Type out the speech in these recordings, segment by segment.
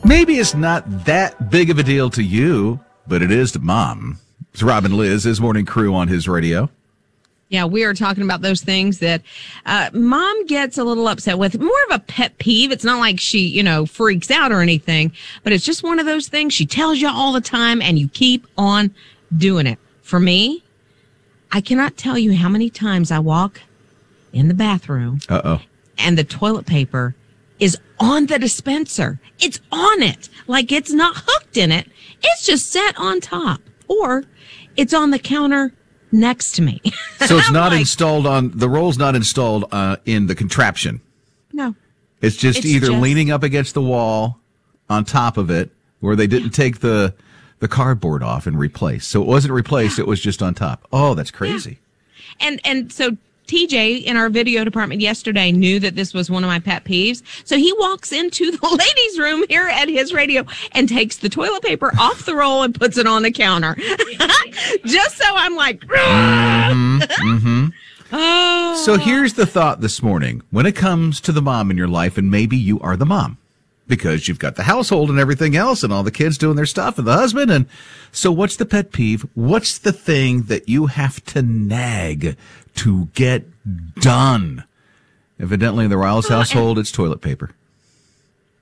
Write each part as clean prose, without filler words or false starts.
Maybe it's not that big of a deal to you, but it is to Mom. It's Rob and Liz, his morning crew on his radio. Yeah, we are talking about those things that Mom gets a little upset with. More of a pet peeve. It's not like she, freaks out or anything, but it's just one of those things she tells you all the time and you keep on doing it. For me, I cannot tell you how many times I walk in the bathroom and the toilet paper is on the dispenser. It's on it. Like it's not hooked in it. It's just set on top. Or it's on the counter next to me. So it's not installed the roll's not installed in the contraption. No. It's just leaning up against the wall on top of it where they didn't take the cardboard off and replace. So it wasn't replaced. It was just on top. Oh, that's crazy. Yeah. And so TJ in our video department yesterday knew that this was one of my pet peeves. So he walks into the ladies' room here at his radio and takes the toilet paper off the roll and puts it on the counter. Just so I'm like, Oh. So here's the thought this morning. When it comes to the mom in your life, and maybe you are the mom, because you've got the household and everything else and all the kids doing their stuff and the husband. And so what's the pet peeve? What's the thing that you have to nag to get done? Evidently in the Riles household, it's toilet paper.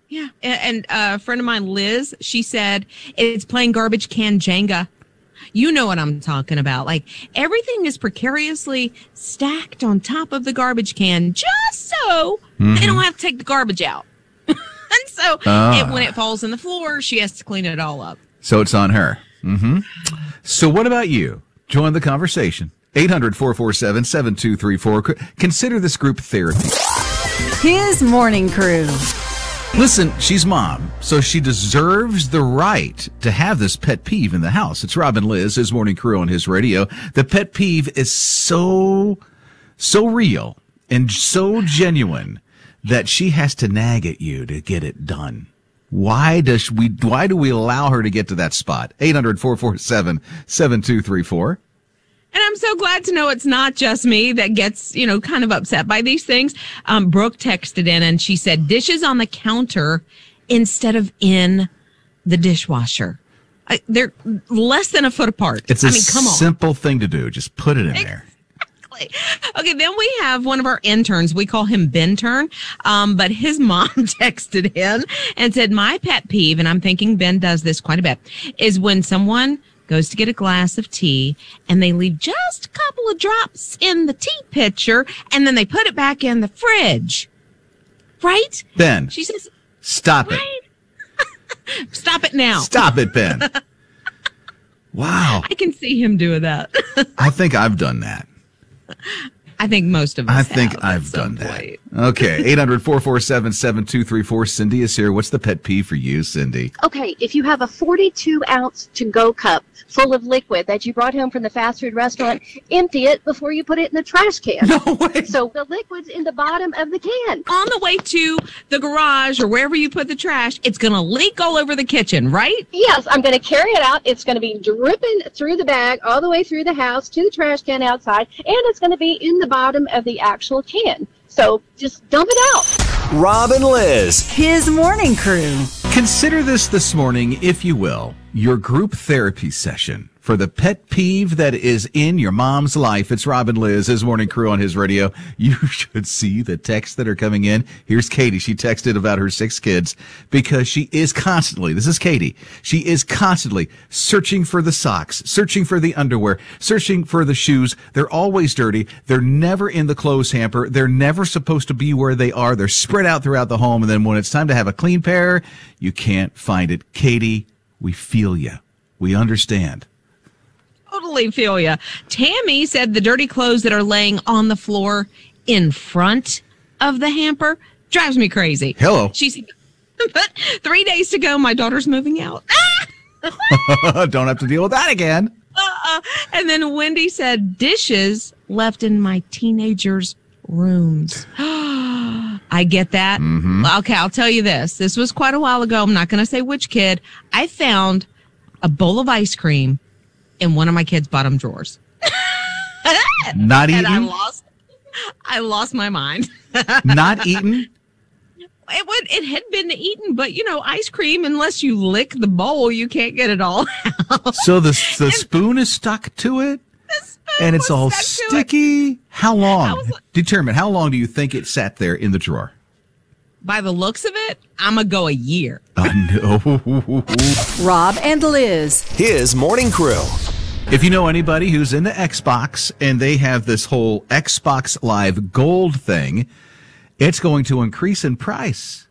Yeah. And a friend of mine, Liz, she said it's playing garbage can Jenga. You know what I'm talking about. Like everything is precariously stacked on top of the garbage can just so they don't have to take the garbage out. And so when it falls in the floor, she has to clean it all up. So it's on her. So what about you? Join the conversation. 800-447-7234. Consider this group therapy. His morning crew. Listen, she's mom, so she deserves the right to have this pet peeve in the house. It's Rob and Liz, his morning crew on his radio. The pet peeve is so real and so genuine that she has to nag at you to get it done. Why do we allow her to get to that spot? 800-447-7234. And I'm so glad to know it's not just me that gets, kind of upset by these things. Brooke texted in and she said, dishes on the counter instead of in the dishwasher. They're less than a foot apart. Come on. Simple thing to do. Just put it in there. Okay, then we have one of our interns. We call him Ben Turn. But his mom texted in and said, my pet peeve, and I'm thinking Ben does this quite a bit, is when someone goes to get a glass of tea and they leave just a couple of drops in the tea pitcher and then they put it back in the fridge. Right? Ben. She says, stop it. Stop it now. Stop it, Ben. Wow. I can see him doing that. I think I've done that. I think most of us I've done that. Okay, 800-447-7234. Cindy is here. What's the pet peeve for you, Cindy? Okay, if you have a 42-ounce to-go cup full of liquid that you brought home from the fast food restaurant, empty it before you put it in the trash can. No way. So the liquid's in the bottom of the can. On the way to the garage or wherever you put the trash, it's going to leak all over the kitchen, right? Yes, I'm going to carry it out. It's going to be dripping through the bag all the way through the house to the trash can outside, and it's going to be in the bottom of the actual can. So just dump it out. Rob and Liz. His morning crew. Consider this morning, if you will, your group therapy session for the pet peeve that is in your mom's life. It's Rob and Liz, his morning crew on his radio. You should see the texts that are coming in. Here's Katie. She texted about her 6 kids because she is constantly, this is Katie, she is constantly searching for the socks, searching for the underwear, searching for the shoes. They're always dirty. They're never in the clothes hamper. They're never supposed to be where they are. They're spread out throughout the home. And then when it's time to have a clean pair, you can't find it. Katie, we feel you. We understand. Totally feel ya. Tammy said the dirty clothes that are laying on the floor in front of the hamper drives me crazy. Hello. She said, but 3 days to go, my daughter's moving out. Don't have to deal with that again. And then Wendy said dishes left in my teenagers' rooms. I get that. Mm-hmm. Okay, I'll tell you this. This was quite a while ago. I'm not going to say which kid. I found a bowl of ice cream in one of my kids' bottom drawers. Not eaten? And I lost my mind. Not eaten? it had been eaten, but ice cream, unless you lick the bowl, you can't get it all out. So the spoon is stuck to it? And it's all sticky? How long? Determine, how long do you think it sat there in the drawer? By the looks of it, I'm going to go a year. No. Rob and Liz. His morning crew. If you know anybody who's into Xbox and they have this whole Xbox Live Gold thing, it's going to increase in price.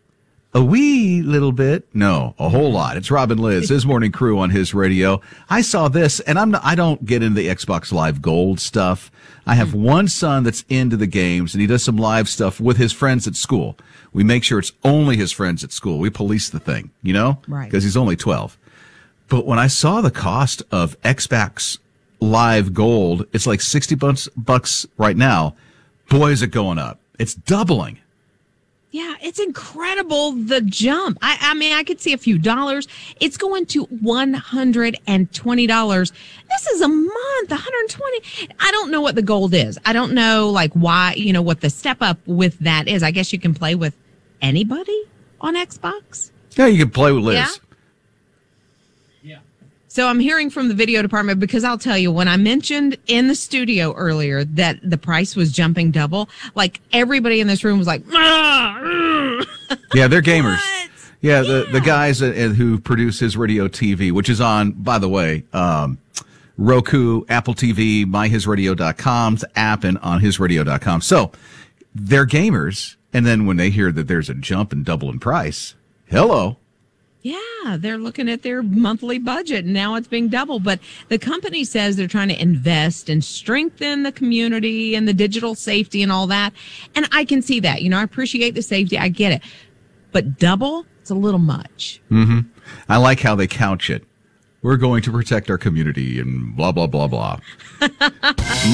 A wee little bit. No, a whole lot. It's Rob and Liz, his morning crew on his radio. I saw this, and I don't get into the Xbox Live Gold stuff. I have one son that's into the games, and he does some live stuff with his friends at school. We make sure it's only his friends at school. We police the thing, Right. Because he's only 12. But when I saw the cost of Xbox Live Gold, it's like $60 right now. Boy, is it going up. It's doubling. Yeah, it's incredible, the jump. I mean, I could see a few dollars. It's going to $120. This is a month, $120. I don't know what the gold is. I don't know, why, what the step up with that is. I guess you can play with anybody on Xbox. Yeah, you can play with Liz. Yeah. So I'm hearing from the video department, because I'll tell you, when I mentioned in the studio earlier that the price was jumping double, everybody in this room was like, yeah, they're gamers. What? Yeah, the guys who produce His Radio TV, which is on, by the way, Roku, Apple TV, MyHisRadio.com's app, and on HisRadio.com. So they're gamers, and then when they hear that there's a jump and double in price, hello. Yeah, they're looking at their monthly budget, and now it's being doubled. But the company says they're trying to invest and strengthen the community and the digital safety and all that. And I can see that. I appreciate the safety. I get it. But double, it's a little much. Mm-hmm. I like how they couch it. We're going to protect our community and blah, blah, blah, blah.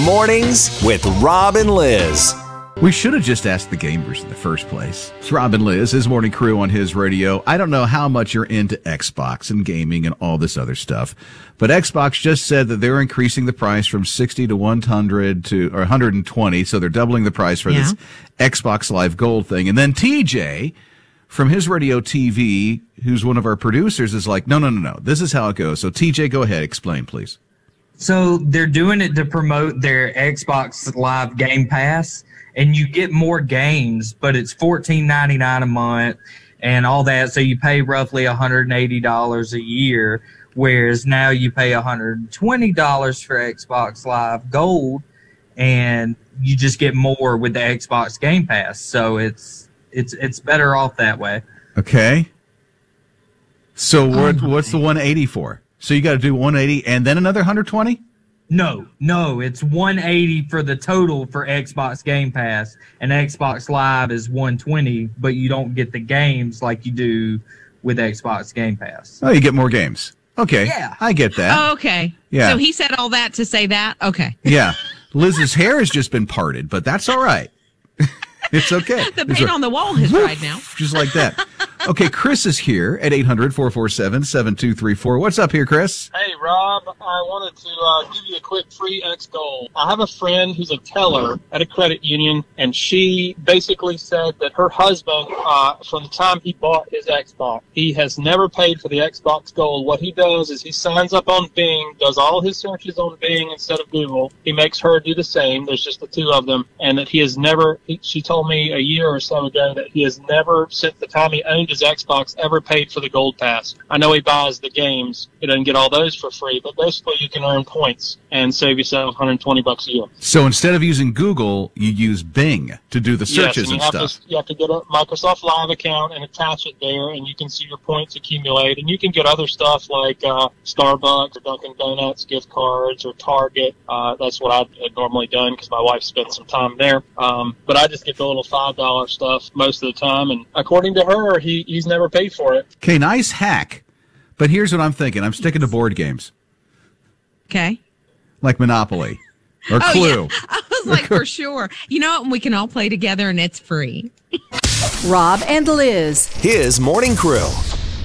Mornings with Rob and Liz. We should have just asked the gamers in the first place. It's Rob and Liz, his morning crew on his radio. I don't know how much you're into Xbox and gaming and all this other stuff, but Xbox just said that they're increasing the price from 60 to 100 to or 120, so they're doubling the price for this Xbox Live Gold thing. And then TJ from His Radio TV, who's one of our producers, is like, no. This is how it goes. So TJ, go ahead, explain, please. So they're doing it to promote their Xbox Live Game Pass. And you get more games, but it's $14.99 a month and all that. So you pay roughly $180 a year, whereas now you pay $120 for Xbox Live Gold, and you just get more with the Xbox Game Pass. So it's better off that way. Okay. So what's the 180 for? So you got to do 180 and then another 120? No, it's 180 for the total for Xbox Game Pass, and Xbox Live is 120, but you don't get the games like you do with Xbox Game Pass. Oh, you get more games. Okay. Yeah. I get that. Oh, okay. Yeah. So he said all that to say that? Okay. Yeah. Liz's hair has just been parted, but that's all right. It's okay. The paint on the wall has dried now. Just like that. Okay, Chris is here at 800-447-7234. What's up here, Chris? Hey, Rob. I wanted to give you a quick free X Gold. I have a friend who's a teller at a credit union, and she basically said that her husband, from the time he bought his Xbox, he has never paid for the Xbox Gold. What he does is he signs up on Bing, does all his searches on Bing instead of Google. He makes her do the same. There's just the two of them, and that he has never, she told me a year or so ago that he has never, since the time he owned his Xbox, ever paid for the Gold Pass. I know he buys the games. He doesn't get all those for free, but basically you can earn points and save yourself $120 a year. So instead of using Google, you use Bing to do the searches and stuff. You have to get a Microsoft Live account and attach it there, and you can see your points accumulate. And you can get other stuff like Starbucks or Dunkin' Donuts gift cards or Target. That's what I've normally done because my wife spent some time there. But I just get the little $5 stuff most of the time, and according to her, he's never paid for it. Okay, nice hack. But here's what I'm thinking. I'm sticking to board games. Okay. Like Monopoly or Clue. Yeah. I was like, for sure. You know what? We can all play together and it's free. Rob and Liz. His morning crew.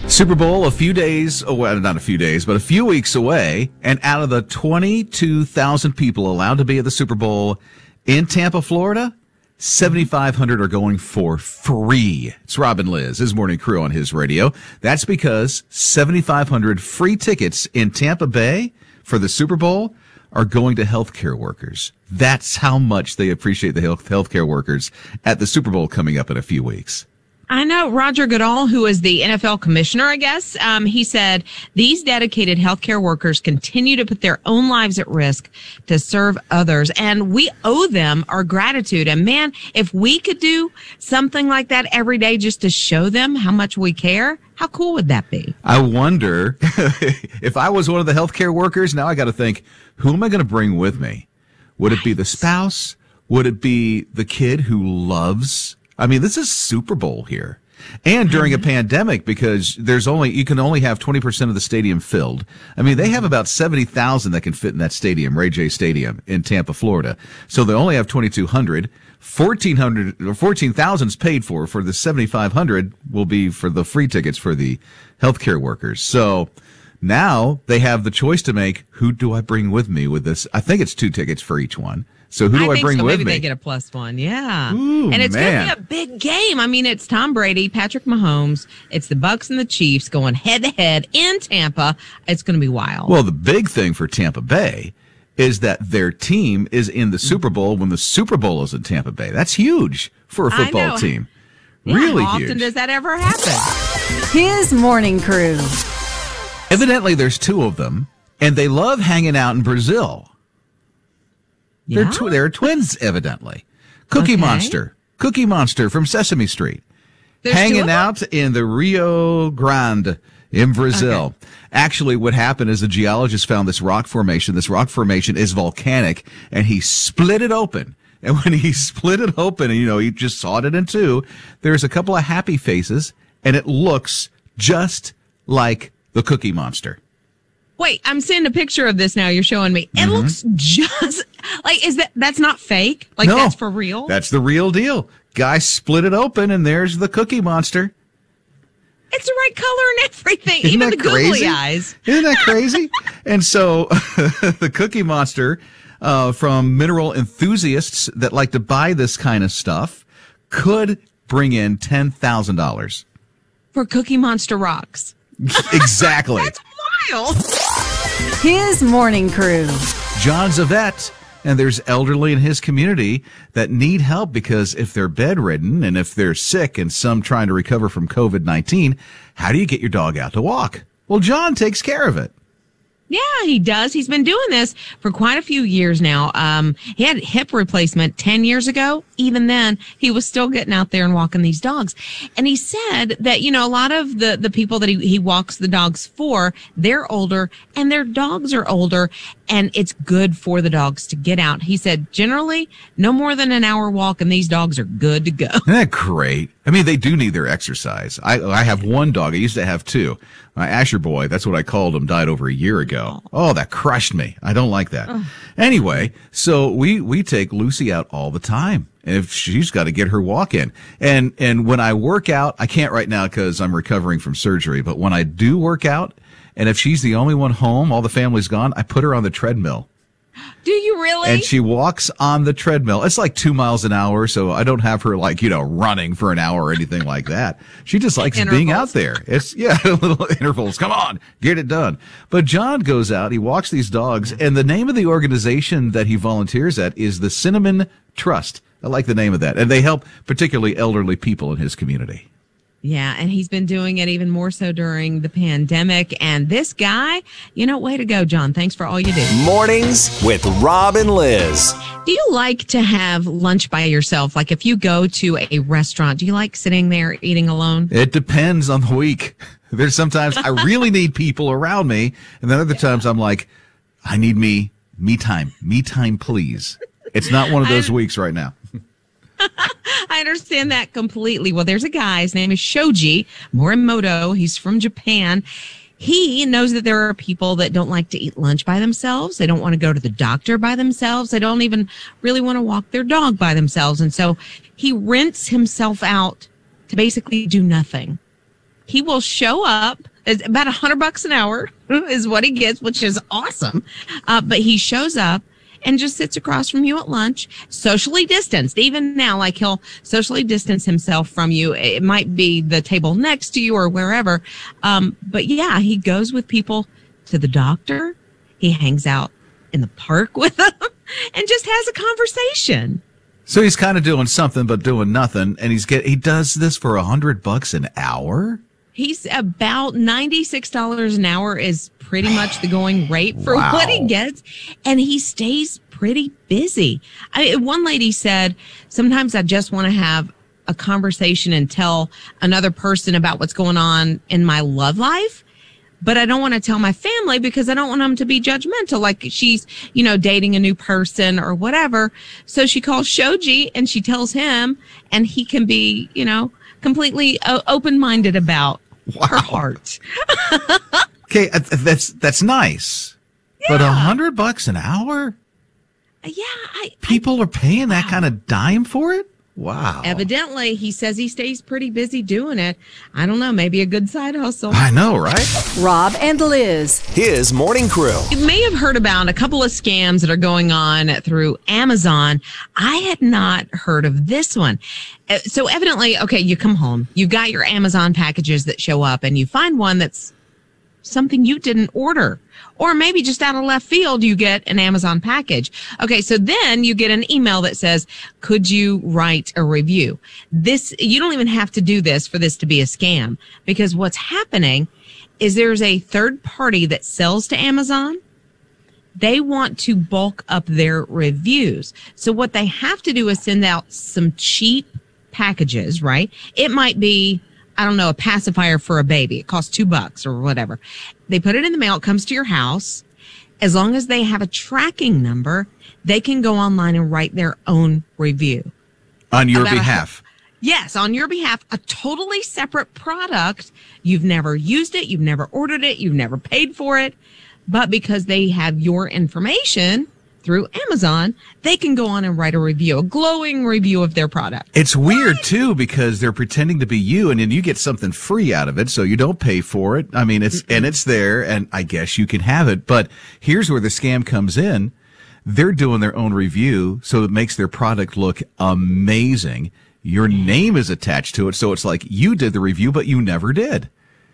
Super Bowl a few days away, not a few days, but a few weeks away. And out of the 22,000 people allowed to be at the Super Bowl in Tampa, Florida, 7,500 are going for free. It's Rob and Liz, his morning crew on his radio. That's because 7,500 free tickets in Tampa Bay for the Super Bowl are going to healthcare workers. That's how much they appreciate the healthcare workers at the Super Bowl coming up in a few weeks. I know Roger Goodall, who is the NFL commissioner, I guess, he said, these dedicated healthcare workers continue to put their own lives at risk to serve others, and we owe them our gratitude. And man, if we could do something like that every day just to show them how much we care, how cool would that be? I wonder if I was one of the healthcare workers, now I got to think, who am I going to bring with me? Would it be the spouse? Would it be the kid who loves? I mean, this is Super Bowl here. And during a pandemic, because you can only have 20% of the stadium filled. I mean, they have about 70,000 that can fit in that stadium, Ray J Stadium in Tampa, Florida. So they only have 2,200. 1,400 or 14,000 is paid for the 7,500 will be for the free tickets for the healthcare workers. So now they have the choice to make, who do I bring with me with this? I think it's 2 tickets for each one. So who do I bring with me? Maybe they get a +1. Yeah. Ooh, and it's going man. to be a big game. I mean, it's Tom Brady, Patrick Mahomes. It's the Bucs and the Chiefs going head to head in Tampa. It's going to be wild. Well, the big thing for Tampa Bay is that their team is in the Super Bowl when the Super Bowl is in Tampa Bay. That's huge for a football team. Yeah, really how huge. often does that ever happen? His morning crew. Evidently, there's 2 of them, and they love hanging out in Brazil. Yeah? They're twins, evidently. Cookie Monster from Sesame Street. There's 2 hanging of them? out in the Rio Grande in Brazil. Okay. Actually, what happened is the geologist found this rock formation. This rock formation is volcanic, and he split it open. And when he split it open, and he just sawed it in 2, there's a couple of happy faces, and it looks just like the Cookie Monster. Wait, I'm seeing a picture of this now. You're showing me. It looks just like, that's not fake? Like, No, that's for real? That's the real deal. Guy split it open, and there's the Cookie Monster. It's the right color and everything. Isn't Even that the googly crazy? eyes. Isn't that crazy? And so the Cookie Monster, from mineral enthusiasts that like to buy this kind of stuff, could bring in $10,000. For Cookie Monster rocks. Exactly. That's wild. His morning crew. John's a vet, and there's elderly in his community that need help because if they're bedridden and if they're sick and some trying to recover from COVID-19, how do you get your dog out to walk? Well, John takes care of it. Yeah, he does. He's been doing this for quite a few years now. He had hip replacement 10 years ago. Even then, he was still getting out there and walking these dogs. And he said that, a lot of the people that he walks the dogs for, they're older and their dogs are older, and it's good for the dogs to get out. He said, generally, no more than an hour walk and these dogs are good to go. Isn't that great? I mean, they do need their exercise. I have one dog. I used to have 2. My Asher boy, that's what I called him, died over a year ago. Oh, that crushed me. I don't like that. Anyway, so we take Lucy out all the time. If she's got to get her walk in. And when I work out, I can't right now because I'm recovering from surgery, but when I do work out, and if she's the only one home, all the family's gone, I put her on the treadmill. Do you really? And she walks on the treadmill. It's like 2 miles an hour, so I don't have her running for an hour or anything like that. She just likes being out there. It's little intervals. Come on, get it done. But John goes out, he walks these dogs, and the name of the organization that he volunteers at is the Cinnamon Trust. I like the name of that. And they help particularly elderly people in his community. Yeah, and he's been doing it even more so during the pandemic. And this guy, way to go, John. Thanks for all you do. Mornings with Rob and Liz. Do you like to have lunch by yourself? Like if you go to a restaurant, do you like sitting there eating alone? It depends on the week. There's sometimes I really need people around me. And then other times I'm like, I need me time, please. It's not one of those weeks right now. I understand that completely. Well, there's a guy, his name is Shoji Morimoto. He's from Japan. He knows that there are people that don't like to eat lunch by themselves. They don't want to go to the doctor by themselves. They don't even really want to walk their dog by themselves. And so he rents himself out to basically do nothing. He will show up. It's about $100 an hour is what he gets, which is awesome. But he shows up and just sits across from you at lunch, socially distanced. Even now, like he'll socially distance himself from you. It might be the table next to you or wherever. But yeah, he goes with people to the doctor. He hangs out in the park with them and just has a conversation. So he's kind of doing something but doing nothing, and he does this for $100 an hour? He's about $96 an hour is pretty much the going rate for what he gets, and he stays pretty busy. One lady said, sometimes I just want to have a conversation and tell another person about what's going on in my love life, but I don't want to tell my family because I don't want them to be judgmental, like she's, dating a new person or whatever. So she calls Shoji and she tells him, and he can be, completely open-minded about her heart. Okay, that's nice. Yeah. But $100 an hour? Yeah. People are paying that kind of dime for it? Wow. Evidently, he says he stays pretty busy doing it. I don't know, maybe a good side hustle. I know, right? Rob and Liz. His morning crew. You may have heard about a couple of scams that are going on through Amazon. I had not heard of this one. So evidently, okay, you come home, you've got your Amazon packages that show up, and you find one that's something you didn't order. Or maybe just out of left field, you get an Amazon package. Okay, so then you get an email that says, could you write a review? You don't even have to do this for this to be a scam, because what's happening is there's a third party that sells to Amazon. They want to bulk up their reviews. So what they have to do is send out some cheap packages, right? It might be, I don't know, a pacifier for a baby. It costs $2 or whatever. They put it in the mail. It comes to your house. As long as they have a tracking number, they can go online and write their own review. On your behalf. Yes, on your behalf. A totally separate product. You've never used it. You've never ordered it. You've never paid for it. But because they have your information through Amazon, they can go on and write a review, a glowing review of their product. It's weird, too, because they're pretending to be you, and then you get something free out of it, so you don't pay for it. I mean, it's there, and I guess you can have it. But here's where the scam comes in. They're doing their own review, so it makes their product look amazing. Your name is attached to it, so it's like you did the review, but you never did.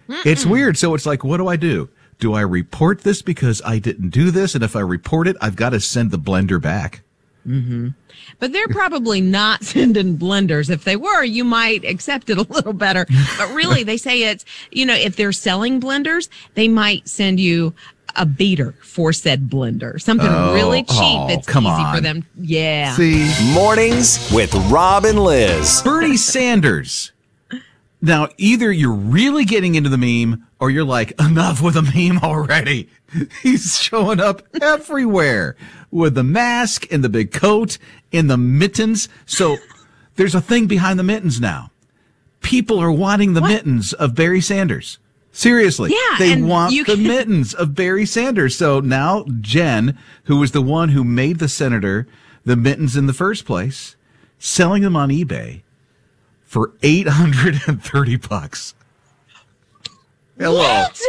It's weird. So it's like, what do? Do I report this because I didn't do this? And if I report it, I've got to send the blender back. Mm-hmm. But they're probably not sending blenders. If they were, you might accept it a little better. But really, they say it's, if they're selling blenders, they might send you a beater for said blender. Something really cheap that's easy for them. Yeah. See? Mornings with Rob and Liz. Bernie Sanders. Now, either you're really getting into the meme or you're like, enough with the meme already. He's showing up everywhere with the mask and the big coat and the mittens. So there's a thing behind the mittens now. People are wanting the mittens of Barry Sanders. Seriously. Yeah, they want the mittens of Barry Sanders. So now Jen, who was the one who made the senator the mittens in the first place, selling them on eBay for $830. Hello. What?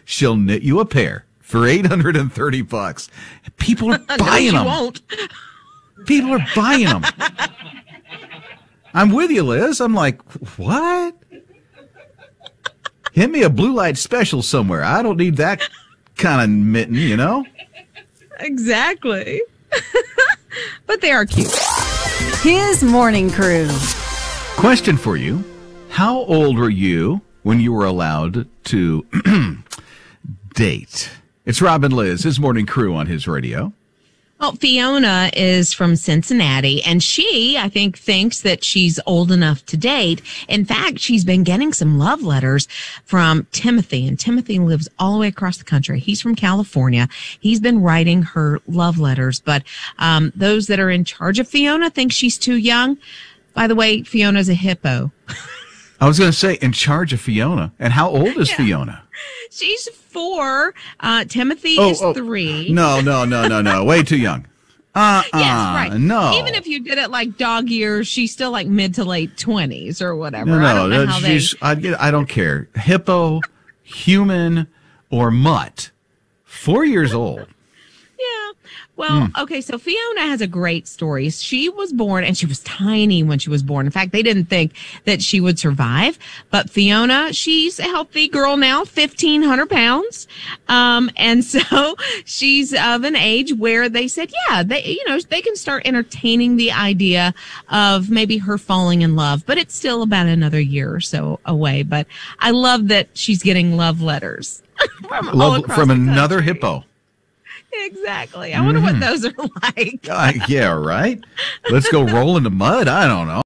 She'll knit you a pair for $830. People are buying them. Won't. People are buying them. I'm with you, Liz. I'm like, what? Hit me a blue light special somewhere. I don't need that kind of mitten, Exactly. But they are cute. His morning crew. Question for you. How old were you when you were allowed to date? It's Rob and Liz, his morning crew on his radio. Well, Fiona is from Cincinnati, and she, I think, thinks that she's old enough to date. In fact, she's been getting some love letters from Timothy, and Timothy lives all the way across the country. He's from California. He's been writing her love letters, but those that are in charge of Fiona think she's too young. By the way, Fiona's a hippo. I was going to say, in charge of Fiona. And how old is Fiona? She's 4. Timothy is 3. No. Way too young. Yes, right. No. Even if you did it like dog years, she's still like mid to late 20s or whatever. No, I don't know how I don't care. Hippo, human, or mutt. 4 years old. Yeah. Well, okay, so Fiona has a great story. She was born, and she was tiny when she was born. In fact, they didn't think that she would survive. But Fiona, she's a healthy girl now, 1,500 pounds. And so she's of an age where they said, yeah, they can start entertaining the idea of maybe her falling in love. But it's still about another year or so away. But I love that she's getting love letters from another hippo. Exactly. I wonder what those are like. Yeah, right. Let's go roll in the mud. I don't know.